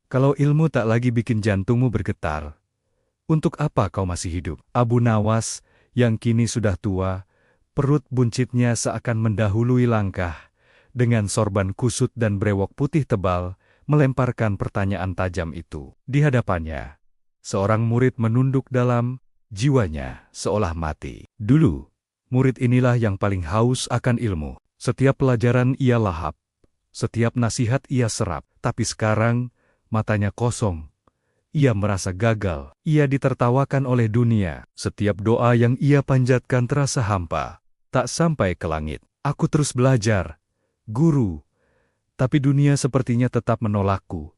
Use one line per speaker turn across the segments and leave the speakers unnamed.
Kalau ilmu tak lagi bikin jantungmu bergetar, untuk apa kau masih hidup? Abu Nawas, yang kini sudah tua, perut buncitnya seakan mendahului langkah, dengan sorban kusut dan brewok putih tebal, melemparkan pertanyaan tajam itu. Di hadapannya, seorang murid menunduk dalam, jiwanya seolah mati. Dulu, murid inilah yang paling haus akan ilmu. Setiap pelajaran ia lahap, setiap nasihat ia serap, tapi sekarang, matanya kosong. Ia merasa gagal, ia ditertawakan oleh dunia. Setiap doa yang ia panjatkan terasa hampa, tak sampai ke langit. Aku terus belajar, guru, tapi dunia sepertinya tetap menolakku,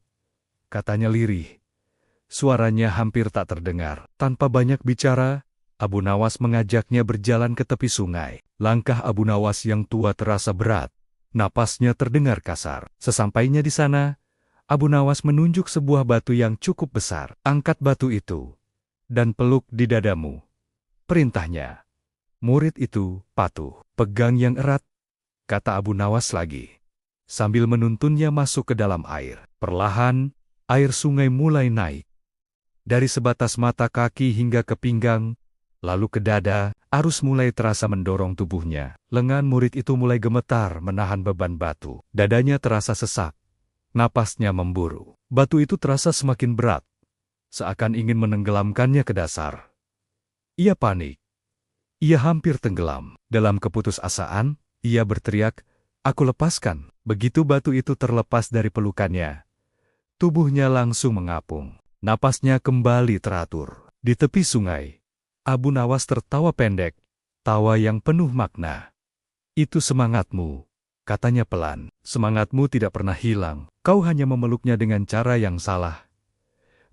katanya lirih. Suaranya hampir tak terdengar. Tanpa banyak bicara, Abu Nawas mengajaknya berjalan ke tepi sungai. Langkah Abu Nawas yang tua terasa berat, napasnya terdengar kasar. Sesampainya di sana, Abu Nawas menunjuk sebuah batu yang cukup besar. Angkat batu itu, dan peluk di dadamu. Perintahnya. Murid itu patuh. Pegang yang erat, kata Abu Nawas lagi, sambil menuntunnya masuk ke dalam air. Perlahan, air sungai mulai naik. Dari sebatas mata kaki hingga ke pinggang, lalu ke dada, arus mulai terasa mendorong tubuhnya. Lengan murid itu mulai gemetar menahan beban batu. Dadanya terasa sesak. Napasnya memburu. Batu itu terasa semakin berat, seakan ingin menenggelamkannya ke dasar. Ia panik. Ia hampir tenggelam. Dalam keputusasaan, ia berteriak, "Aku lepaskan." Begitu batu itu terlepas dari pelukannya, tubuhnya langsung mengapung. Napasnya kembali teratur. Di tepi sungai, Abu Nawas tertawa pendek, tawa yang penuh makna. "Itu semangatmu," katanya pelan. "Semangatmu tidak pernah hilang. Kau hanya memeluknya dengan cara yang salah."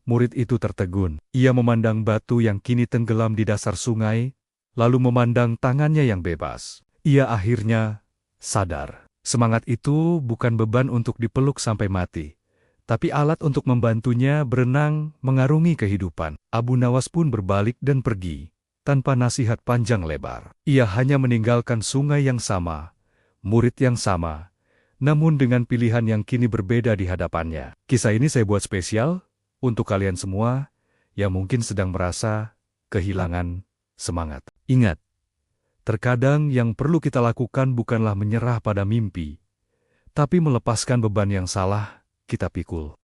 Murid itu tertegun. Ia memandang batu yang kini tenggelam di dasar sungai, lalu memandang tangannya yang bebas. Ia akhirnya sadar. Semangat itu bukan beban untuk dipeluk sampai mati, tapi alat untuk membantunya berenang mengarungi kehidupan. Abu Nawas pun berbalik dan pergi, tanpa nasihat panjang lebar. Ia hanya meninggalkan sungai yang sama, murid yang sama, namun dengan pilihan yang kini berbeda di hadapannya. Kisah ini saya buat spesial untuk kalian semua yang mungkin sedang merasa kehilangan semangat. Ingat, terkadang yang perlu kita lakukan bukanlah menyerah pada mimpi, tapi melepaskan beban yang salah kita pikul.